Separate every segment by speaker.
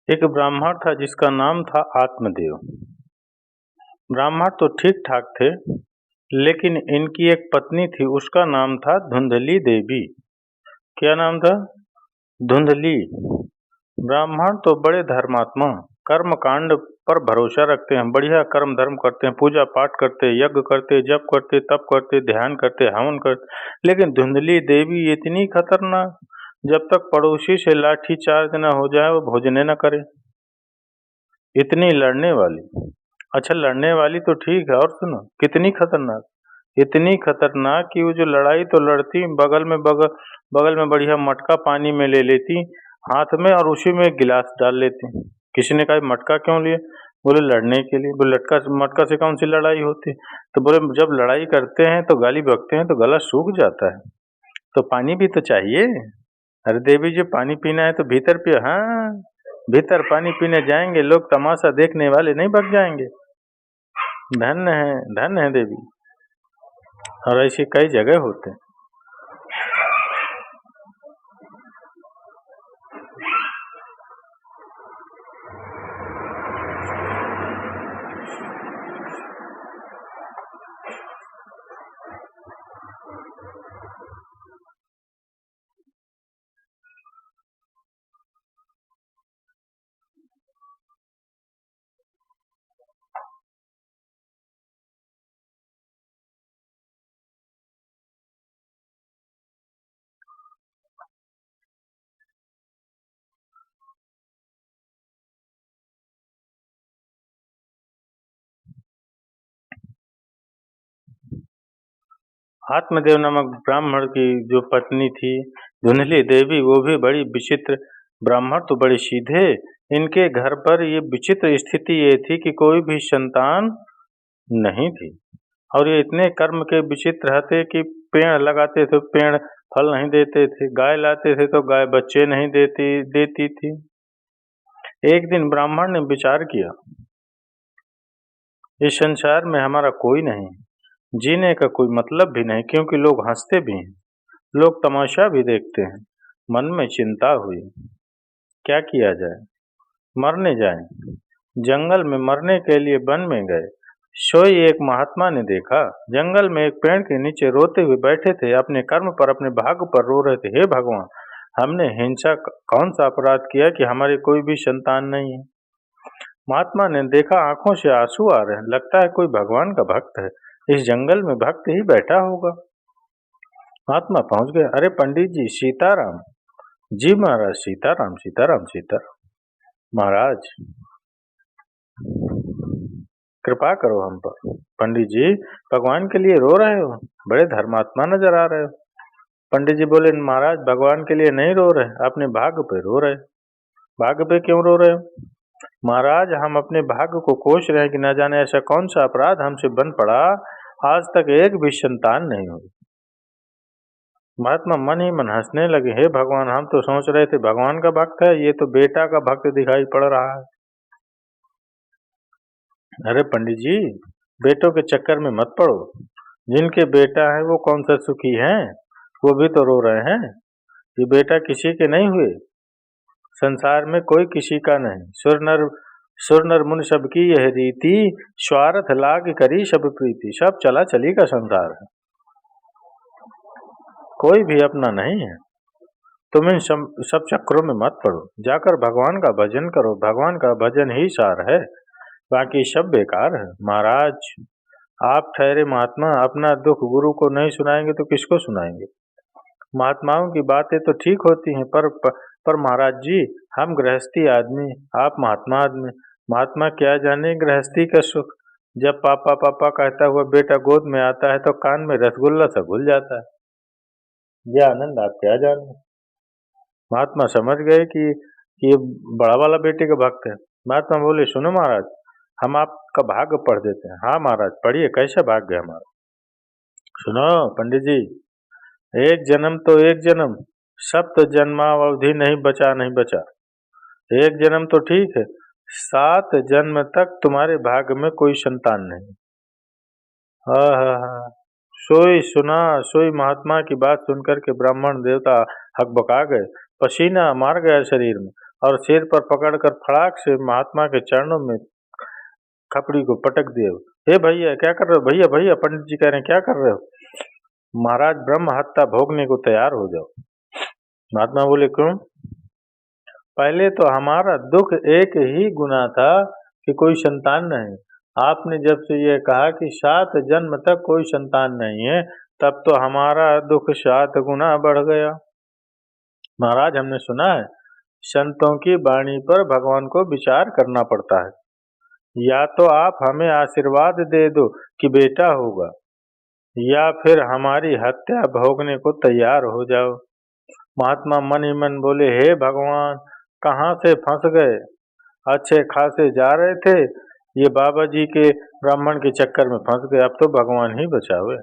Speaker 1: एक ब्राह्मण था जिसका नाम था आत्मदेव। ब्राह्मण तो ठीक ठाक थे, लेकिन इनकी एक पत्नी थी, उसका नाम था धुंधली देवी। क्या नाम था? धुंधली। ब्राह्मण तो बड़े धर्मात्मा, कर्म कांड पर भरोसा रखते हैं, बढ़िया कर्म धर्म करते हैं, पूजा पाठ करते, यज्ञ करते, जप करते, तप करते, ध्यान करते, हवन करते। लेकिन धुंधली देवी इतनी खतरनाक, जब तक पड़ोसी से लाठी चार्ज न हो जाए वो भोजने न करे। इतनी लड़ने वाली। अच्छा, लड़ने वाली तो ठीक है, और सुनो कितनी खतरनाक। इतनी खतरनाक कि वो जो लड़ाई तो लड़ती, बगल में बढ़िया मटका पानी में ले लेती हाथ में, और उसी में एक गिलास डाल लेती। किसी ने कहा मटका क्यों लिए? बोले लड़ने के लिए। बोले मटका से कौन सी लड़ाई होती? तो बोले जब लड़ाई करते हैं तो गाली बकते हैं तो गला सूख जाता है, तो पानी भी तो चाहिए। अरे देवी जी, पानी पीना है तो भीतर पियो। हाँ, भीतर पानी पीने जाएंगे, लोग तमाशा देखने वाले नहीं भाग जाएंगे। धन्य है देवी। और ऐसे कई जगह होते हैं। आत्मदेव नामक ब्राह्मण की जो पत्नी थी धुंधली देवी, वो भी बड़ी विचित्र। ब्राह्मण तो बड़े सीधे, इनके घर पर ये विचित्र स्थिति ये थी कि कोई भी संतान नहीं थी। और ये इतने कर्म के विचित्र रहते कि पेड़ लगाते थे, पेड़ फल नहीं देते थे, गाय लाते थे तो गाय बच्चे नहीं देती थी। एक दिन ब्राह्मण ने विचार किया, इस संसार में हमारा कोई नहीं, जीने का कोई मतलब भी नहीं, क्योंकि लोग हंसते भी हैं, लोग तमाशा भी देखते हैं। मन में चिंता हुई, क्या किया जाए? मरने जाएं। जंगल में मरने के लिए वन में गए। सोई एक महात्मा ने देखा, जंगल में एक पेड़ के नीचे रोते हुए बैठे थे, अपने कर्म पर, अपने भाग्य पर रो रहे थे। हे भगवान, हमने हिंसा कौन सा अपराध किया कि हमारी कोई भी संतान नहीं है? महात्मा ने देखा आंखों से आंसू आ रहे हैं, लगता है कोई भगवान का भक्त है, इस जंगल में भक्त ही बैठा होगा। महात्मा पहुंच गए। अरे पंडित जी, सीताराम। जी महाराज, सीताराम सीताराम सीताराम। महाराज कृपा करो हम पर। पंडित जी, भगवान के लिए रो रहे हो? बड़े धर्मात्मा नजर आ रहे हो। पंडित जी बोले, महाराज भगवान के लिए नहीं रो रहे, अपने भाग्य पे रो रहे। भाग्य पे क्यों रो रहे हो? महाराज, हम अपने भाग्य को कोस रहे हैं कि न जाने ऐसा कौन सा अपराध हमसे बन पड़ा, आज तक एक भी संतान नहीं हुई। महात्मा मन ही मन हंसने लगे। हे भगवान, हम तो सोच रहे थे भगवान का भक्त है, ये तो बेटा का भक्त दिखाई पड़ रहा है। अरे पंडित जी, बेटों के चक्कर में मत पड़ो, जिनके बेटा है वो कौन सा सुखी हैं, वो भी तो रो रहे हैं। ये बेटा किसी के नहीं हुए, संसार में कोई किसी का नहीं। सुर नर मुनि सबकी यह रीति, स्वार्थ लाग करी सब प्रीति। सब चला चली का संसार है, कोई भी अपना नहीं है। तुम इन सब चक्रों में मत पड़ो, जाकर भगवान का भजन करो, भगवान का भजन ही सार है, बाकी सब बेकार है। महाराज आप ठहरे महात्मा, अपना दुख गुरु को नहीं सुनाएंगे तो किसको सुनाएंगे? महात्माओं की बातें तो ठीक होती हैं, पर महाराज जी, हम गृहस्थी आदमी, आप महात्मा आदमी। महात्मा क्या जाने गृहस्थी का सुख। जब पापा पापा कहता हुआ बेटा गोद में आता है तो कान में रसगुल्ला सा घुल जाता है। यह आनंद आप क्या जाने। महात्मा समझ गए कि ये बड़ा वाला बेटे का भक्त है। महात्मा बोले, सुनो महाराज, हम आपका भाग्य पढ़ देते हैं। हाँ महाराज, पढ़िए, कैसा भाग्य है हमारा? सुनो पंडित जी, एक जन्म तो एक जन्म, सप्त जन्मावधि नहीं बचा। एक जन्म तो ठीक है, 7 जन्म तक तुम्हारे भाग्य में कोई संतान नहीं। हाँ, सोई महात्मा की बात सुनकर के ब्राह्मण देवता हकबका गए, पसीना मार गया शरीर में। और सिर पर पकड़कर फड़ाक से महात्मा के चरणों में खपड़ी को पटक दिए। हे भैया क्या कर रहे हो, भैया भैया, पंडित जी कह रहे हैं क्या कर रहे हो? महाराज ब्रह्म हत्या भोगने को तैयार हो जाओ। महात्मा बोले क्यों? पहले तो हमारा दुख एक ही गुना था कि कोई संतान नहीं। आपने जब से ये कहा कि 7 जन्म तक कोई संतान नहीं है, तब तो हमारा दुख 7 गुना बढ़ गया। महाराज हमने सुना है संतों की वाणी पर भगवान को विचार करना पड़ता है। या तो आप हमें आशीर्वाद दे दो कि बेटा होगा, या फिर हमारी हत्या भोगने को तैयार हो जाओ। महात्मा मन ही मन बोले, हे भगवान, कहाँ से फंस गए? अच्छे खासे जा रहे थे, ये बाबा जी के ब्राह्मण के चक्कर में फंस गए, अब तो भगवान ही बचावे।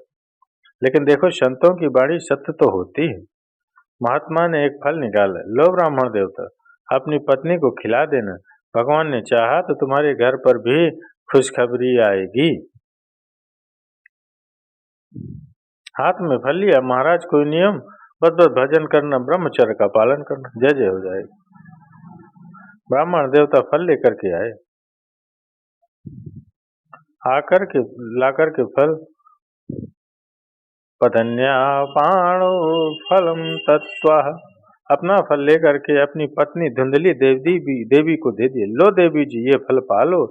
Speaker 1: लेकिन देखो संतों की वाणी सत्य तो होती है। महात्मा ने एक फल निकाला, लो ब्राह्मण देवता, अपनी पत्नी को खिला देना, भगवान ने चाहा तो तुम्हारे घर पर भी खुशखबरी आएगी। हाथ में फल लिया, महाराज कोई नियम, बस भजन करना, ब्रह्मचर्य का पालन करना, जय जय हो जाएगी। ब्राह्मण देवता फल लेकर के आए, लाकर के फल, पतन्या पाणो फलम तत्वा, अपना फल लेकर के अपनी पत्नी धुंधली देवी को दे दिए। लो देवी जी, ये फल पालो,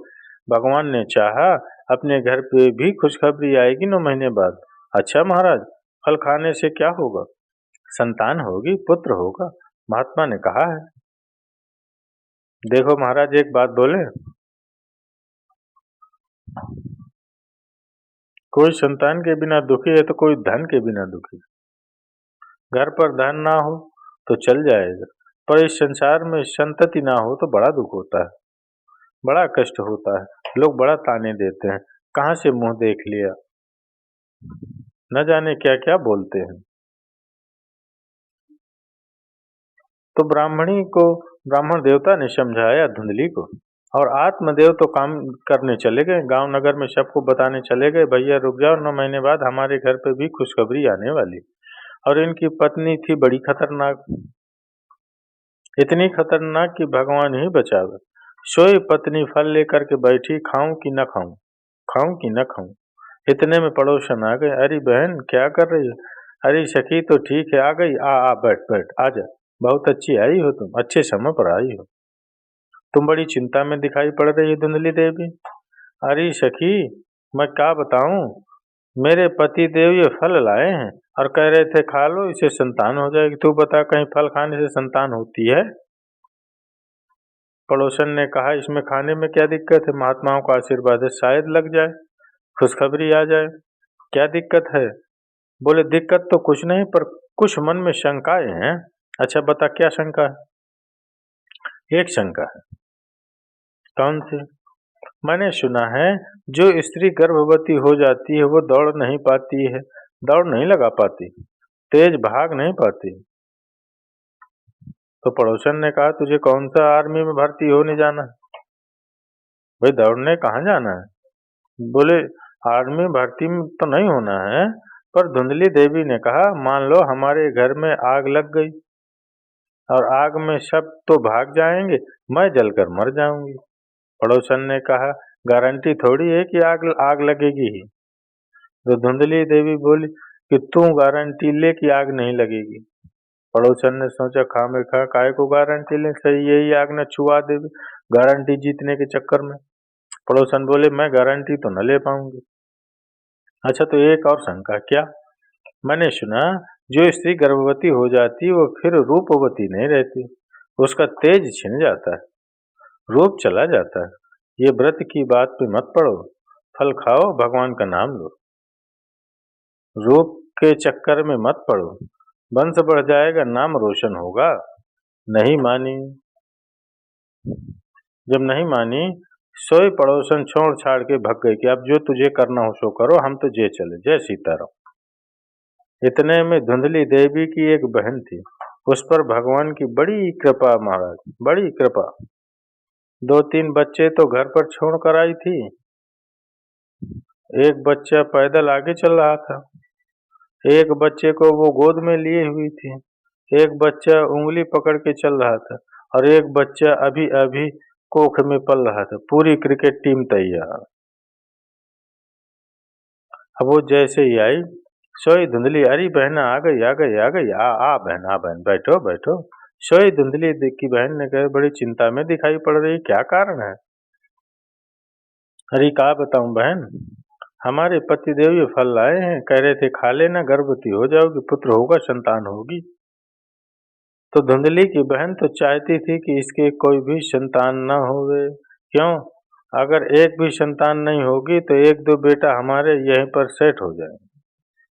Speaker 1: भगवान ने चाहा अपने घर पे भी खुशखबरी आएगी 9 महीने बाद। अच्छा महाराज, फल खाने से क्या होगा? संतान होगी, पुत्र होगा, महात्मा ने कहा है। देखो महाराज एक बात बोले, कोई संतान के बिना दुखी है तो कोई धन के बिना दुखी। घर पर धन ना हो तो चल जाएगा, पर इस संसार में संतति ना हो तो बड़ा दुख होता है, बड़ा कष्ट होता है, लोग बड़ा ताने देते हैं, कहाँ से मुंह देख लिया, न जाने क्या क्या बोलते हैं। तो ब्राह्मण देवता ने समझाया धुंधली को, और आत्मदेव तो काम करने चले गए, गांव नगर में सबको बताने चले गए, भैया रुक जाओ, 9 महीने बाद हमारे घर पे भी खुशखबरी आने वाली। और इनकी पत्नी थी बड़ी खतरनाक, इतनी खतरनाक कि भगवान ही बचावे। सोई पत्नी फल लेकर के बैठी, खाऊं कि न खाऊं, खाऊं कि न खाऊं। इतने में पड़ोसन आ गए, अरे बहन क्या कर रही है? अरे सखी तो ठीक है, आ गई, आ बैठ बैठ, आ जा, बहुत अच्छी आई हो तुम, अच्छे समय पर आई हो, तुम बड़ी चिंता में दिखाई पड़ रही है धुंधली देवी। अरे सखी मैं क्या बताऊं, मेरे पति देव ये फल लाए हैं और कह रहे थे खा लो, इसे संतान हो जाएगी, तू बता कहीं फल खाने से संतान होती है? पड़ोसन ने कहा इसमें खाने में क्या दिक्कत है, महात्माओं का आशीर्वाद है, शायद लग जाए, खुशखबरी आ जाए, क्या दिक्कत है? बोले दिक्कत तो कुछ नहीं, पर कुछ मन में शंकाएं हैं। अच्छा बता क्या शंका है? एक शंका है। कौन सी? मैंने सुना है जो स्त्री गर्भवती हो जाती है वो दौड़ नहीं पाती है, दौड़ नहीं लगा पाती, तेज भाग नहीं पाती। तो पड़ोसन ने कहा तुझे कौन सा आर्मी में भर्ती होने जाना है? भाई दौड़ने कहाँ जाना है? बोले आर्मी भर्ती में तो नहीं होना है, पर धुंधली देवी ने कहा मान लो हमारे घर में आग लग गई और आग में सब तो भाग जाएंगे, मैं जलकर मर जाऊंगी। पड़ोसन ने कहा गारंटी थोड़ी है कि आग लगेगी ही। तो धुंधली देवी बोली कि तू गारंटी ले कि आग नहीं लगेगी। पड़ोसन ने सोचा खामेखा काहे को गारंटी ले, सही यही आग न छुआ देवी गारंटी जीतने के चक्कर में। पड़ोसन बोले मैं गारंटी तो न ले पाऊंगी। अच्छा तो एक और शंका, क्या? मैंने सुना जो स्त्री गर्भवती हो जाती वो फिर रूपवती नहीं रहती, उसका तेज छिन जाता है, रूप चला जाता है। ये व्रत की बात पे मत पड़ो, फल खाओ, भगवान का नाम लो, रूप के चक्कर में मत पड़ो, वंश बढ़ जाएगा, नाम रोशन होगा। नहीं मानी। जब नहीं मानी, सोई पड़ोसन छोड़ छाड़ के भग गई कि अब जो तुझे करना हो सो करो, हम तो जे चले, जय सीताराम। इतने में धुंधली देवी की एक बहन थी, उस पर भगवान की बड़ी कृपा महाराज, बड़ी कृपा। 2-3 बच्चे तो घर पर छोड़ कर आई थी, एक बच्चा पैदल आगे चल रहा था, एक बच्चे को वो गोद में लिए हुई थी, एक बच्चा उंगली पकड़ के चल रहा था, और एक बच्चा अभी अभी कोख में पल रहा था। पूरी क्रिकेट टीम तैयार। अब वो जैसे ही आई, सोई धुंधली, अरे बहन आ गई आ गई आ गई, आ बहन बैठो बैठो। सोई धुंधली की बहन ने कहा, बड़ी चिंता में दिखाई पड़ रही, क्या कारण है? अरे क्या बताऊं बहन, हमारे पतिदेव ये फल लाए हैं, कह रहे थे खा लेना, गर्भवती हो जाओगी, पुत्र होगा, संतान होगी। तो धुंधली की बहन तो चाहती थी कि इसके कोई भी संतान न होवे। क्यों? अगर एक भी संतान नहीं होगी तो एक दो बेटा हमारे यहीं पर सेट हो जाएंगे,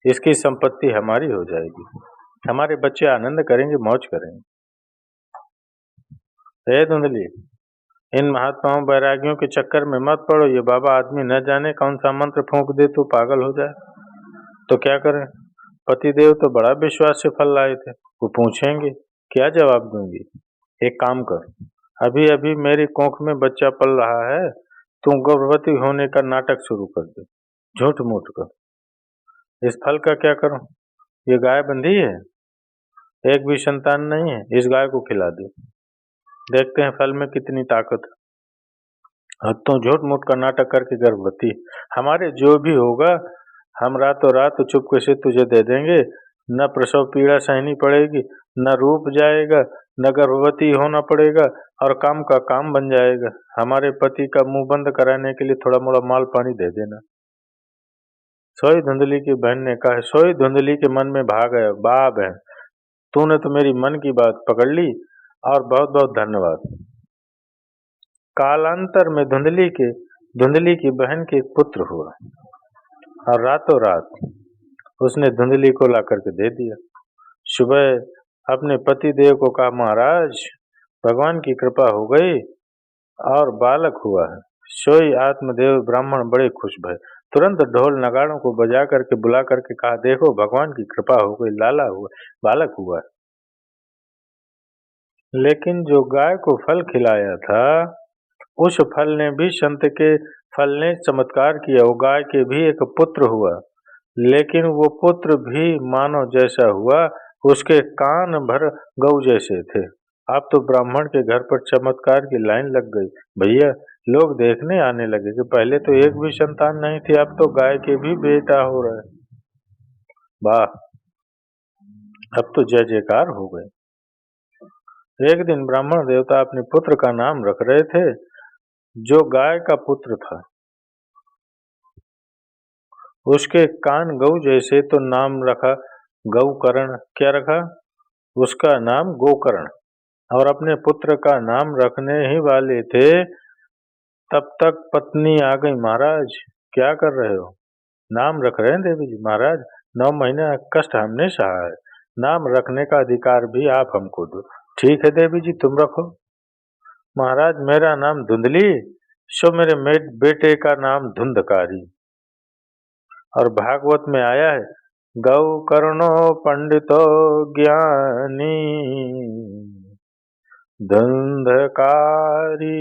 Speaker 1: इसकी संपत्ति हमारी हो जाएगी, हमारे बच्चे आनंद करेंगे, मौज करेंगे। हे धुंधली, इन महात्माओं बैरागियों के चक्कर में मत पड़ो, ये बाबा आदमी न जाने कौन सा मंत्र फूंक दे तो पागल हो जाए। तो क्या करें? पतिदेव तो बड़ा विश्वास से फल लाए थे, वो पूछेंगे, क्या जवाब दूंगी? एक काम कर, अभी अभी मेरी कोख में बच्चा पल रहा है, तू गर्भवती होने का नाटक शुरू कर दे, झूठ मूठ कर। इस फल का क्या करूं? ये गाय बंधी है, एक भी संतान नहीं है, इस गाय को खिला दे, देखते हैं फल में कितनी ताकत है। तो झूठ मूठ का नाटक करके गर्भवती, हमारे जो भी होगा हम रातों रात चुपके से तुझे दे देंगे, न प्रसव पीड़ा सहनी पड़ेगी, न रूप जाएगा, न गर्भवती होना पड़ेगा, और काम का काम बन जाएगा। हमारे पति का मुंह बंद कराने के लिए थोड़ा मोड़ा माल पानी दे देना। सोई धुंधली की बहन ने कहा। सोई धुंधली के मन में भाग गया, वाह बहन, तूने तो मेरी मन की बात पकड़ ली, और बहुत बहुत धन्यवाद। कालांतर में धुंधली की बहन के एक पुत्र हुआ, और रातों रात उसने धुंधली को ला करके दे दिया। सुबह अपने पति देव को कहा, महाराज भगवान की कृपा हो गई और बालक हुआ है। सोई आत्मदेव ब्राह्मण बड़े खुश भय, तुरंत ढोल नगाड़ों को बजा करके बुला करके कहा, देखो भगवान की कृपा हो गई, लाला हुआ, बालक हुआ। लेकिन जो गाय को फल खिलाया था, उस फल ने भी संत के फल ने चमत्कार किया, वो गाय के भी एक पुत्र हुआ, लेकिन वो पुत्र भी मानव जैसा हुआ, उसके कान भर गऊ जैसे थे। अब तो ब्राह्मण के घर पर चमत्कार की लाइन लग गई भैया, लोग देखने आने लगे कि पहले तो एक भी संतान नहीं थी, अब तो गाय के भी बेटा हो रहे। वाह, अब तो जय जयकार हो गए। एक दिन ब्राह्मण देवता अपने पुत्र का नाम रख रहे थे, जो गाय का पुत्र था उसके कान गऊ जैसे, तो नाम रखा गौकर्ण। क्या रखा? उसका नाम गोकर्ण। और अपने पुत्र का नाम रखने ही वाले थे, तब तक पत्नी आ गई, महाराज क्या कर रहे हो? नाम रख रहे हैं देवी जी। महाराज 9 महीने कष्ट हमने सहा है, नाम रखने का अधिकार भी आप हमको दो। ठीक है देवी जी, तुम रखो। महाराज मेरा नाम धुंधली, सो मेरे बेटे का नाम धुंधकारी। और भागवत में आया है, गौ कर्णो पंडितो ज्ञानी धुंधकारी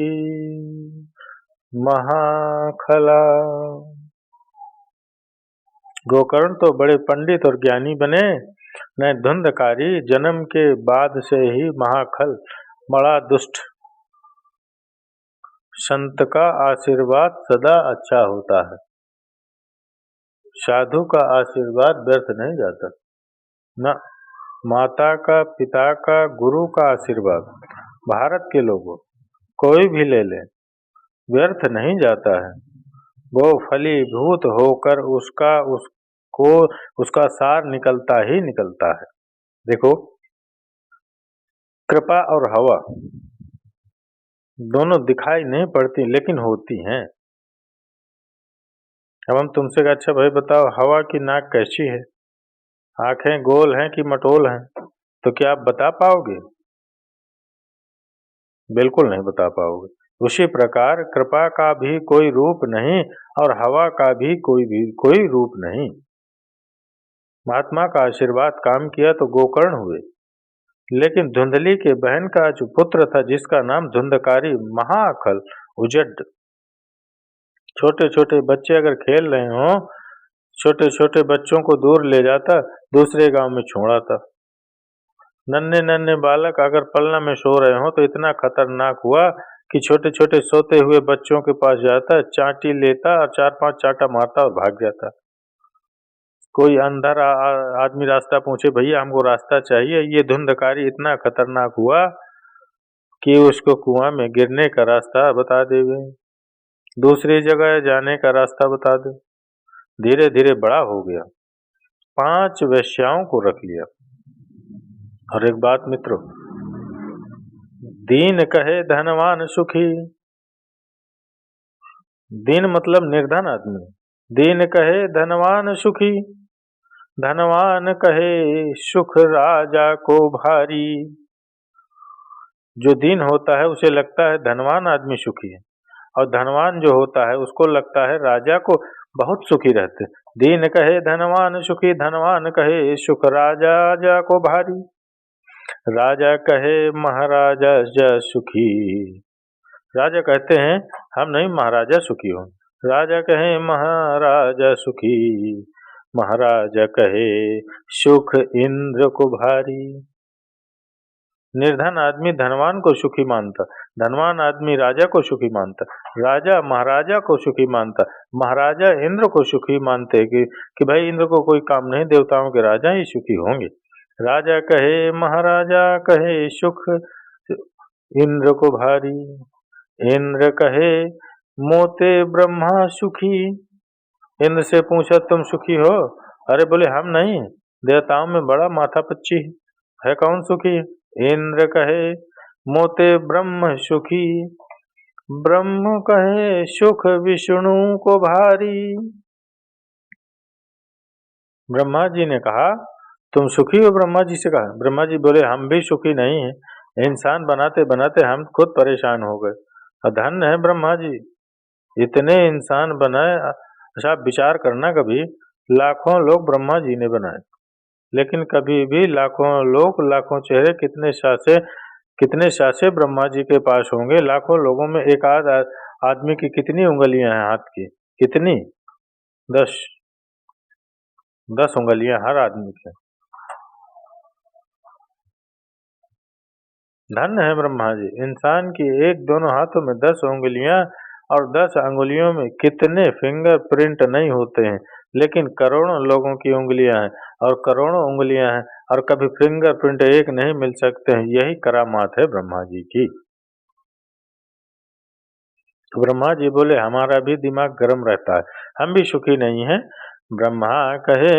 Speaker 1: महाखला। गोकर्ण तो बड़े पंडित और ज्ञानी बने, न धुंधकारी जन्म के बाद से ही महाखल, बड़ा दुष्ट। संत का आशीर्वाद सदा अच्छा होता है, साधु का आशीर्वाद व्यर्थ नहीं जाता। न माता का, पिता का, गुरु का आशीर्वाद, भारत के लोगों कोई भी ले ले, व्यर्थ नहीं जाता है, वो फलीभूत होकर उसका सार निकलता ही निकलता है। देखो, कृपा और हवा दोनों दिखाई नहीं पड़ती लेकिन होती हैं। अब हम तुमसे कहा, अच्छा भाई बताओ हवा की नाक कैसी है, आंखें गोल हैं कि मटोल हैं? तो क्या आप बता पाओगे? बिल्कुल नहीं बता पाओगे। उसी प्रकार कृपा का भी कोई रूप नहीं और हवा का भी कोई रूप नहीं। महात्मा का आशीर्वाद काम किया तो गोकर्ण हुए, लेकिन धुंधली के बहन का जो पुत्र था जिसका नाम धुंधकारी, महाअकल, उजड। छोटे छोटे बच्चे अगर खेल रहे हो, छोटे छोटे बच्चों को दूर ले जाता, दूसरे गांव में छोड़ाता। नन्हे नन्हे बालक अगर पलना में सो रहे हो तो इतना खतरनाक हुआ कि छोटे छोटे सोते हुए बच्चों के पास जाता, चांटी लेता और 4-5 चांटा मारता और भाग जाता। कोई अंदर आदमी रास्ता पूछे, भैया हमको रास्ता चाहिए, ये धुंधकारी इतना खतरनाक हुआ कि उसको कुआं में गिरने का रास्ता बता देवे, दूसरी जगह जाने का रास्ता बता दे। धीरे धीरे बड़ा हो गया, 5 वेश्याओं को रख लिया। और एक बात मित्रों, दीन कहे धनवान सुखी, दीन मतलब निर्धन आदमी, दीन कहे धनवान सुखी, धनवान कहे सुख राजा को भारी। जो दीन होता है उसे लगता है धनवान आदमी सुखी है, और धनवान जो होता है उसको लगता है राजा को बहुत सुखी रहते। दीन कहे धनवान सुखी, धनवान कहे सुख राजा को भारी। राजा कहे महाराजा जा सुखी, राजा कहते हैं हम नहीं महाराजा सुखी हो, राजा कहे महाराजा सुखी, महाराजा कहे सुख इंद्र को भारी। निर्धन आदमी धनवान को सुखी मानता, धनवान आदमी राजा को सुखी मानता, राजा महाराजा को सुखी मानता, महाराजा इंद्र को सुखी मानते कि भाई इंद्र को कोई काम नहीं, देवताओं के राजा ही सुखी होंगे। राजा कहे महाराजा कहे सुख इंद्र को भारी। इंद्र कहे मोते ब्रह्मा सुखी, इंद्र से पूछा तुम सुखी हो? अरे बोले हम नहीं, देवताओं में बड़ा माथा पच्ची है, कौन सुखी? इंद्र कहे मोते ब्रह्म सुखी, ब्रह्म कहे सुख विष्णु को भारी। ब्रह्मा जी ने कहा तुम सुखी हो? ब्रह्मा जी से कहा। ब्रह्मा जी बोले हम भी सुखी नहीं हैं, इंसान बनाते बनाते हम खुद परेशान हो गए। धन्य है ब्रह्मा जी, इतने इंसान बनाए। अच्छा आप विचार करना, कभी लाखों लोग ब्रह्मा जी ने बनाए, लेकिन कभी भी लाखों लोग, लाखों चेहरे, कितने सासे ब्रह्मा जी के पास होंगे? लाखों लोगों में एक आध आदमी की कितनी उंगलियां हैं हाथ की? कितनी? 10 उंगलियां हर आदमी के। धन्य है ब्रह्मा जी, इंसान की एक दोनों हाथों में 10 उंगलियां, और 10 अंगुलियों में कितने फिंगर प्रिंट नहीं होते हैं, लेकिन करोड़ों लोगों की उंगलियां हैं और करोड़ों उंगलियां हैं और कभी फिंगर प्रिंट एक नहीं मिल सकते हैं। यही करामात है ब्रह्मा जी की। तो ब्रह्मा जी बोले हमारा भी दिमाग गर्म रहता है, हम भी सुखी नहीं हैं। ब्रह्मा कहे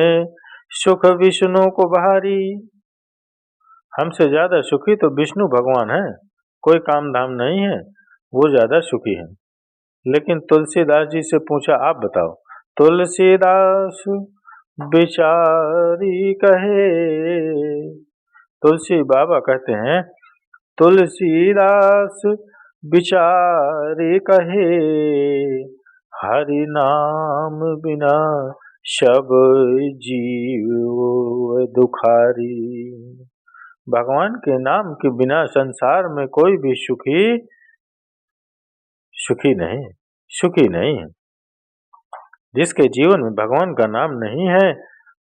Speaker 1: सुख विष्णु को भारी, हमसे ज्यादा सुखी तो विष्णु भगवान है, कोई काम धाम नहीं है, वो ज्यादा सुखी है। लेकिन तुलसीदास जी से पूछा आप बताओ। तुलसीदास बिचारी कहे, तुलसी बाबा कहते हैं तुलसीदास बिचारी कहे, हरि नाम बिना सब जीव दुखारी। भगवान के नाम के बिना संसार में कोई भी सुखी नहीं है। जिसके जीवन में भगवान का नाम नहीं है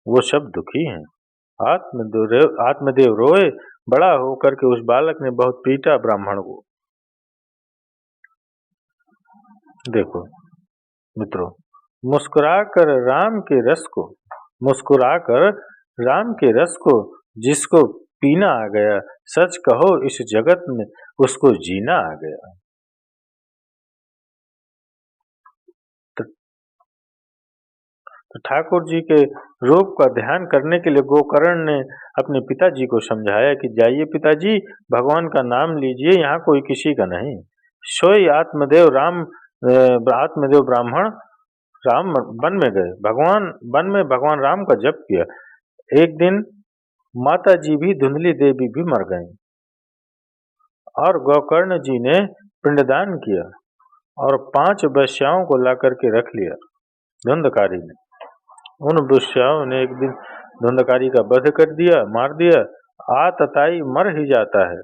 Speaker 1: वो सब दुखी हैं। आत्मदेव रोए, बड़ा होकर के उस बालक ने बहुत पीटा ब्राह्मण को। देखो मित्रों, मुस्कुराकर राम के रस को जिसको पीना आ गया, सच कहो इस जगत में उसको जीना आ गया। तो ठाकुर जी के रूप का ध्यान करने के लिए गोकर्ण ने अपने पिताजी को समझाया कि जाइए पिताजी, भगवान का नाम लीजिए, यहाँ कोई किसी का नहीं। सोई आत्मदेव ब्राह्मण राम वन में गए, वन में भगवान राम का जप किया। एक दिन माता जी भी, धुंधली देवी भी मर गईं और गोकर्ण जी ने पिंडदान किया और 5 वेश्याओं को ला करके रख लिया धुंधकारी ने। उन वेश्याओं ने एक दिन धुंधकारी का वध कर दिया, मार दिया। आतताई मर ही जाता है।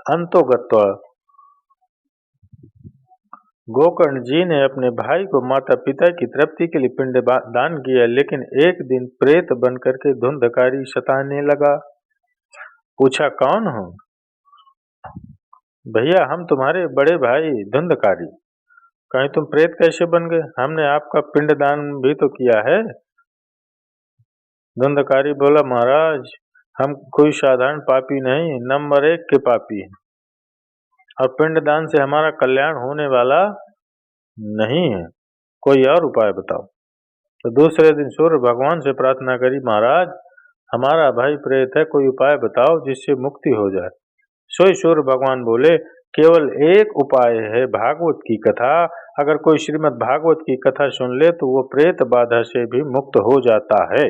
Speaker 1: अंतोगत्वा गोकर्ण जी ने अपने भाई को माता पिता की तृप्ति के लिए पिंड दान किया, लेकिन एक दिन प्रेत बनकर के धुंधकारी सताने लगा। पूछा, कौन हो? भैया, हम तुम्हारे बड़े भाई धुंधकारी। कहीं तुम प्रेत कैसे बन गए? हमने आपका पिंड दान भी तो किया है। धुंधकारी बोला, महाराज, हम कोई साधारण पापी नहीं, नंबर 1 के पापी हैं, और पिंड दान से हमारा कल्याण होने वाला नहीं है। कोई और उपाय बताओ। तो दूसरे दिन सूर्य भगवान से प्रार्थना करी, महाराज, हमारा भाई प्रेत है, कोई उपाय बताओ जिससे मुक्ति हो जाए। सोई सूर्य भगवान बोले, केवल एक उपाय है, भागवत की कथा। अगर कोई श्रीमद् भागवत की कथा सुन ले तो वो प्रेत बाधा से भी मुक्त हो जाता है।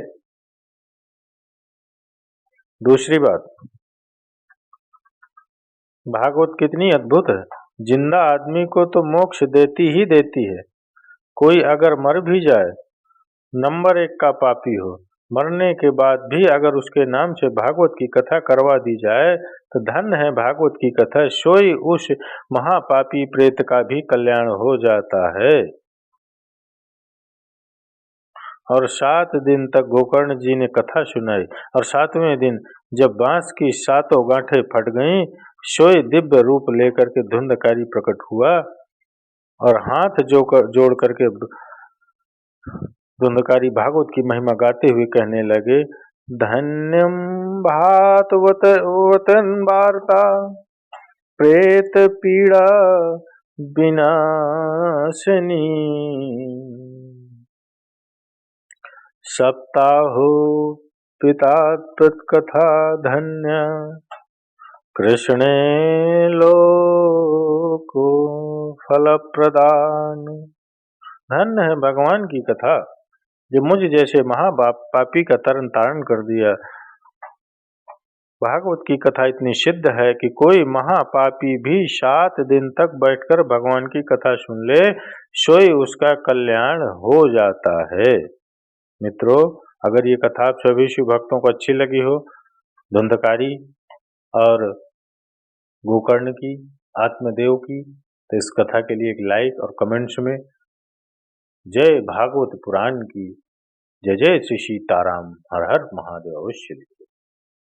Speaker 1: दूसरी बात, भागवत कितनी अद्भुत है। जिंदा आदमी को तो मोक्ष देती ही देती है। कोई अगर मर भी जाए, नंबर 1 का पापी हो, मरने के बाद भी अगर उसके नाम से भागवत की कथा करवा दी जाए तो धन्य है भागवत की कथा, सोई उस महापापी प्रेत का भी कल्याण हो जाता है। और 7 दिन तक गोकर्ण जी ने कथा सुनाई, और 7वें दिन जब बांस की 7 गांठें फट गईं, सोई दिव्य रूप लेकर के धुंधकारी प्रकट हुआ और हाथ जोड़ करके धुंधकारी भागवत की महिमा गाते हुए कहने लगे, धन्यम भागवतन वार्ता प्रेत पीड़ा विनाशिनी, सप्ताहो पिता तत्कथा धन्य, कृष्णे लोको फल प्रदान। धन्य है भगवान की कथा जो मुझ जैसे महापापी का तरण तारण कर दिया। भागवत की कथा इतनी सिद्ध है कि कोई महापापी भी 7 दिन तक बैठकर भगवान की कथा सुन ले, सोई उसका कल्याण हो जाता है। मित्रों, अगर ये कथा आप सभी शिव भक्तों को अच्छी लगी हो, धुंधकारी और गोकर्ण की, आत्मदेव की, तो इस कथा के लिए एक लाइक और कमेंट्स में जय भागवत पुराण की जय जय श्री सीताराम, हर हर महादेव अवश्य।